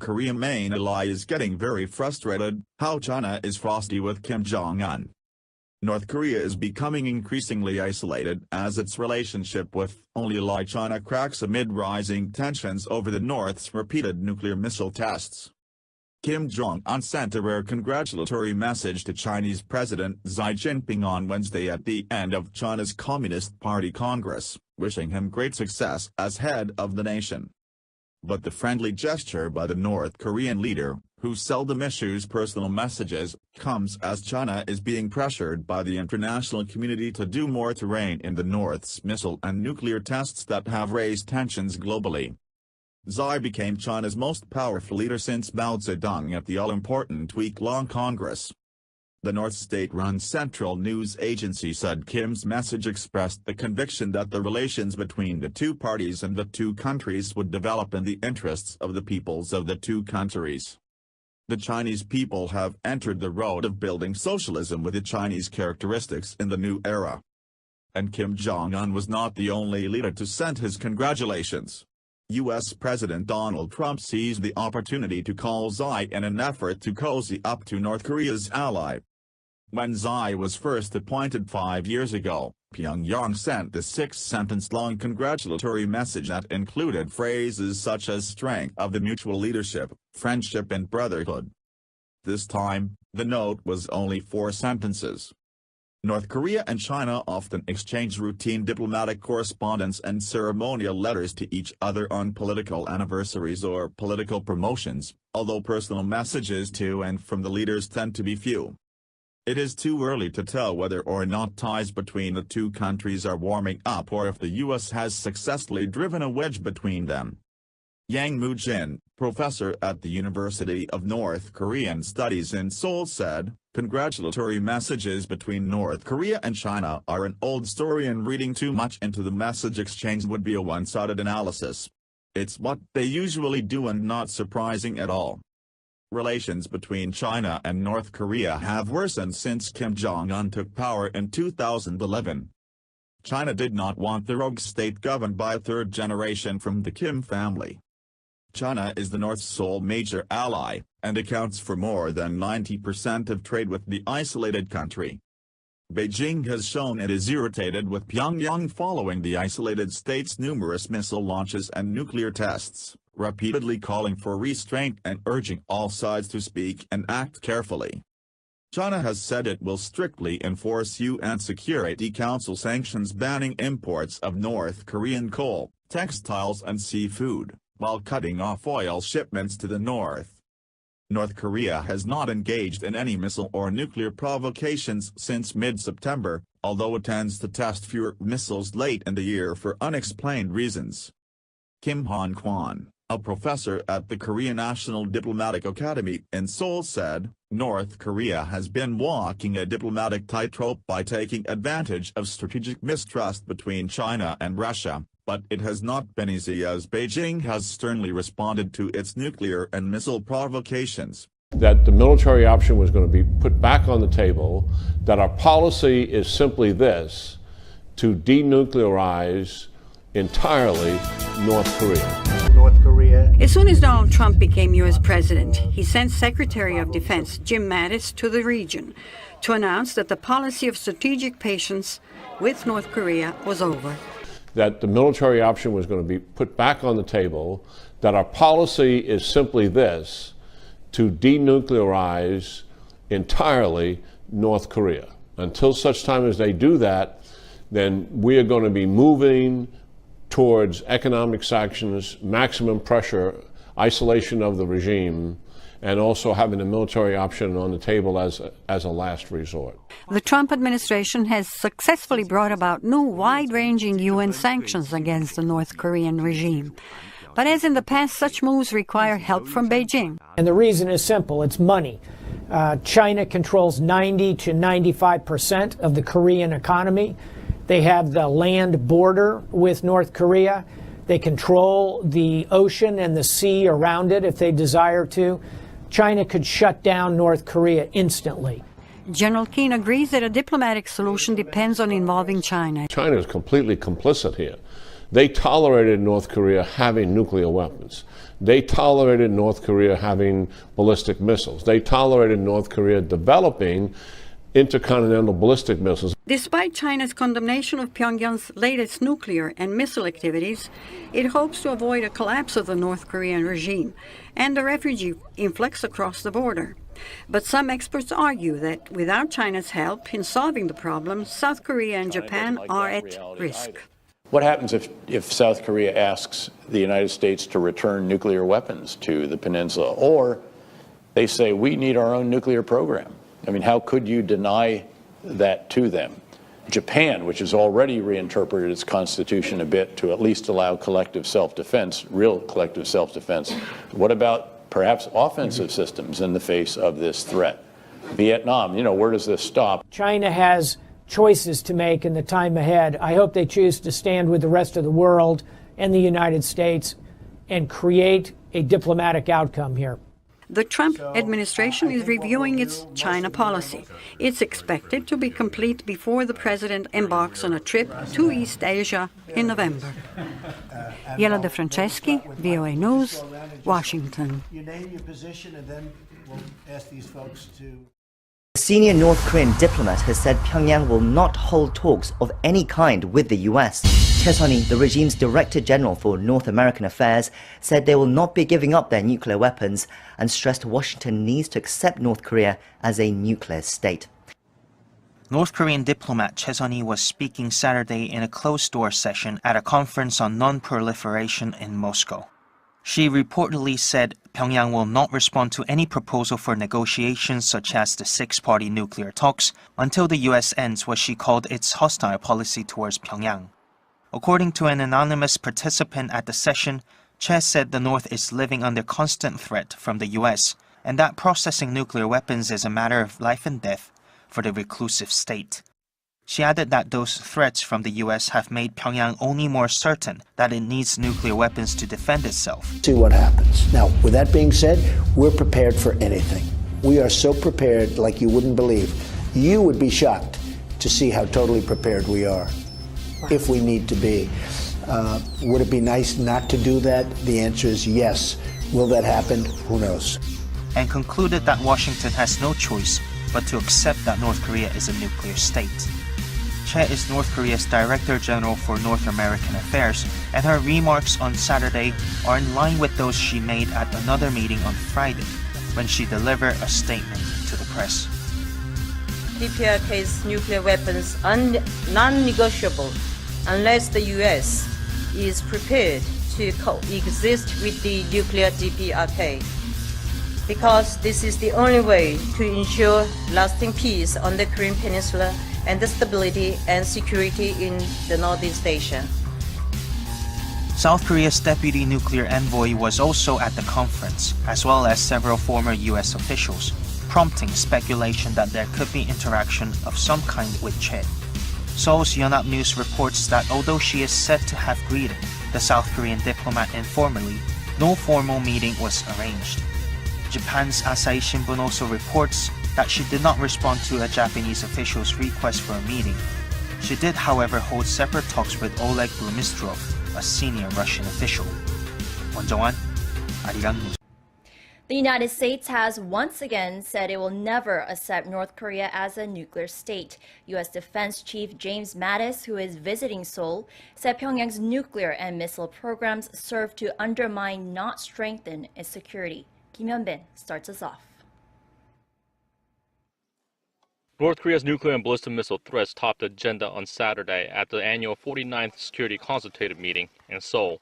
Korean main ally is getting very frustrated, how China is frosty with Kim Jong-un. North Korea is becoming increasingly isolated as its relationship with only ally China cracks amid rising tensions over the North's repeated nuclear missile tests. Kim Jong-un sent a rare congratulatory message to Chinese President Xi Jinping on Wednesday at the end of China's Communist Party Congress, wishing him great success as head of the nation. But the friendly gesture by the North Korean leader, who seldom issues personal messages, comes as China is being pressured by the international community to do more to rein in the North's missile and nuclear tests that have raised tensions globally. Xi became China's most powerful leader since Mao Zedong at the all-important week-long Congress. The North state-run Central News Agency said Kim's message expressed the conviction that the relations between the two parties and the two countries would develop in the interests of the peoples of the two countries. The Chinese people have entered the road of building socialism with the Chinese characteristics in the new era. And Kim Jong-un was not the only leader to send his congratulations. U.S. President Donald Trump seized the opportunity to call Xi in an effort to cozy up to North Korea's ally. When Xi was first appointed 5 years ago, Pyongyang sent the 6-sentence-long congratulatory message that included phrases such as strength of the mutual leadership, friendship and brotherhood. This time, the note was only 4 sentences. North Korea and China often exchange routine diplomatic correspondence and ceremonial letters to each other on political anniversaries or political promotions, although personal messages to and from the leaders tend to be few. It is too early to tell whether or not ties between the two countries are warming up or if the U.S. has successfully driven a wedge between them. Yang Moo-jin, professor at the University of North Korean Studies in Seoul said, "Congratulatory messages between North Korea and China are an old story and reading too much into the message exchange would be a one-sided analysis. It's what they usually do and not surprising at all." Relations between China and North Korea have worsened since Kim Jong-un took power in 2011. China did not want the rogue state governed by a third generation from the Kim family. China is the North's sole major ally, and accounts for more than 90% of trade with the isolated country. Beijing has shown it is irritated with Pyongyang following the isolated state's numerous missile launches and nuclear tests, repeatedly calling for restraint and urging all sides to speak and act carefully. China has said it will strictly enforce UN Security Council sanctions banning imports of North Korean coal, textiles and seafood, while cutting off oil shipments to the north. North Korea has not engaged in any missile or nuclear provocations since mid-September, although it tends to test fewer missiles late in the year for unexplained reasons. Kim Han-kwon, a professor at the Korea National Diplomatic Academy in Seoul said, "North Korea has been walking a diplomatic tightrope by taking advantage of strategic mistrust between China and Russia, but it has not been easy as Beijing has sternly responded to its nuclear and missile provocations." That the military option was going to be put back on the table, that our policy is simply this, to denuclearize entirely North Korea. North Korea. As soon as Donald Trump became U.S. president, he sent Secretary of Defense Jim Mattis to the region to announce that the policy of strategic patience with North Korea was over. That the military option was going to be put back on the table, that our policy is simply this, to denuclearize entirely North Korea. Until such time as they do that, then we are going to be moving towards economic sanctions, maximum pressure, isolation of the regime, and also having a military option on the table as a last resort. The Trump administration has successfully brought about new wide-ranging UN sanctions against the North Korean regime. But as in the past, such moves require help from Beijing. And the reason is simple, it's money. China controls 90 to 95% of the Korean economy. They have the land border with North Korea. They control the ocean and the sea around it if they desire to. China could shut down North Korea instantly. General Keane agrees that a diplomatic solution depends on involving China. China is completely complicit here. They tolerated North Korea having nuclear weapons. They tolerated North Korea having ballistic missiles. They tolerated North Korea developing intercontinental ballistic missiles. Despite China's condemnation of Pyongyang's latest nuclear and missile activities, it hopes to avoid a collapse of the North Korean regime and the refugee influx across the border. But some experts argue that without China's help in solving the problem, South Korea and Japan are at risk. What happens if South Korea asks the United States to return nuclear weapons to the peninsula, or they say we need our own nuclear program? I mean, how could you deny that to them? Japan, which has already reinterpreted its constitution a bit to at least allow collective self-defense, real collective self-defense. What about perhaps offensive systems in the face of this threat? Vietnam, where does this stop? China has choices to make in the time ahead. I hope they choose to stand with the rest of the world and the United States and create a diplomatic outcome here. The Trump administration is reviewing its China policy. It's expected to be complete before the president embarks on a trip to East Asia in November. Jela De Franceschi, VOA News, Washington. You name your position and then we'll ask these folks to... A senior North Korean diplomat has said Pyongyang will not hold talks of any kind with the US. 𝐶𝐨, the regime's Director General for North American Affairs, said they will not be giving up their nuclear weapons and stressed Washington needs to accept North Korea as a nuclear state. North Korean diplomat 𝐶𝐨 was speaking Saturday in a closed-door session at a conference on non-proliferation in Moscow. She reportedly said Pyongyang will not respond to any proposal for negotiations such as the six-party nuclear talks until the US ends what she called its hostile policy towards Pyongyang. According to an anonymous participant at the session, Che said the North is living under constant threat from the US and that processing nuclear weapons is a matter of life and death for the reclusive state. She added that those threats from the US have made Pyongyang only more certain that it needs nuclear weapons to defend itself. See what happens. Now, with that being said, we're prepared for anything. We are so prepared like you wouldn't believe. You would be shocked to see how totally prepared we are, if we need to be. Would it be nice not to do that? The answer is yes. Will that happen? Who knows? And concluded that Washington has no choice but to accept that North Korea is a nuclear state. Che is North Korea's Director General for North American Affairs, and her remarks on Saturday are in line with those she made at another meeting on Friday, when she delivered a statement to the press. DPRK's nuclear weapons are non-negotiable unless the US is prepared to coexist with the nuclear DPRK, because this is the only way to ensure lasting peace on the Korean Peninsula and the stability and security in the Northeast Asia. South Korea's deputy nuclear envoy was also at the conference, as well as several former US officials, prompting speculation that there could be interaction of some kind with Che. Seoul's Yonhap News reports that although she is said to have greeted the South Korean diplomat informally, no formal meeting was arranged. Japan's Asahi Shimbun also reports that she did not respond to a Japanese official's request for a meeting. She did, however, hold separate talks with Oleg Burmistrov, a senior Russian official. Jong-Un, Arirang News. The United States has once again said it will never accept North Korea as a nuclear state. U.S. Defense Chief James Mattis, who is visiting Seoul, said Pyongyang's nuclear and missile programs serve to undermine, not strengthen, its security. Kim Hyun-bin starts us off. North Korea's nuclear and ballistic missile threats topped the agenda on Saturday at the annual 49th Security Consultative Meeting in Seoul.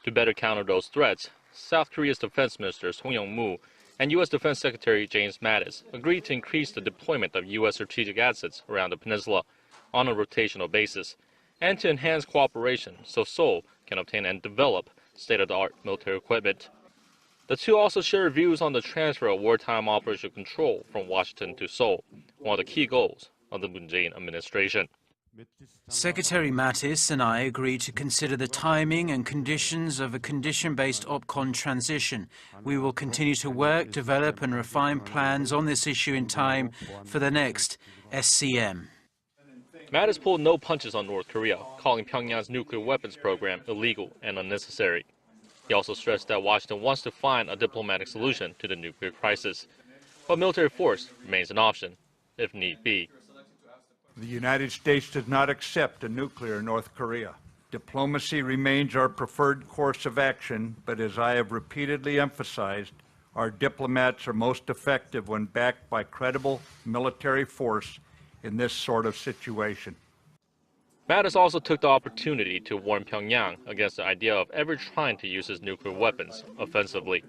To better counter those threats, South Korea's Defense Minister Song Yong-moo and U.S. Defense Secretary James Mattis agreed to increase the deployment of U.S. strategic assets around the peninsula on a rotational basis and to enhance cooperation so Seoul can obtain and develop state-of-the-art military equipment. The two also shared views on the transfer of wartime operational control from Washington to Seoul, one of the key goals of the Moon Jae-in administration. Secretary Mattis and I agreed to consider the timing and conditions of a condition-based OPCON transition. We will continue to work, develop and refine plans on this issue in time for the next SCM. Mattis pulled no punches on North Korea, calling Pyongyang's nuclear weapons program illegal and unnecessary. He also stressed that Washington wants to find a diplomatic solution to the nuclear crisis, but military force remains an option, if need be. The United States does not accept a nuclear North Korea. Diplomacy remains our preferred course of action, but as I have repeatedly emphasized, our diplomats are most effective when backed by credible military force in this sort of situation. Mattis also took the opportunity to warn Pyongyang against the idea of ever trying to use its nuclear weapons offensively.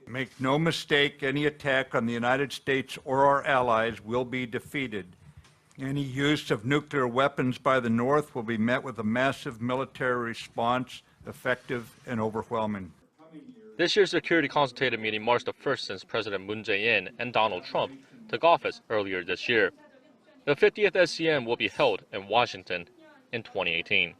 Make no mistake, any attack on the United States or our allies will be defeated. Any use of nuclear weapons by the North will be met with a massive military response, effective and overwhelming. This year's Security Consultative meeting marks the first since President Moon Jae-in and Donald Trump took office earlier this year. The 50th SCM will be held in Washington in 2018.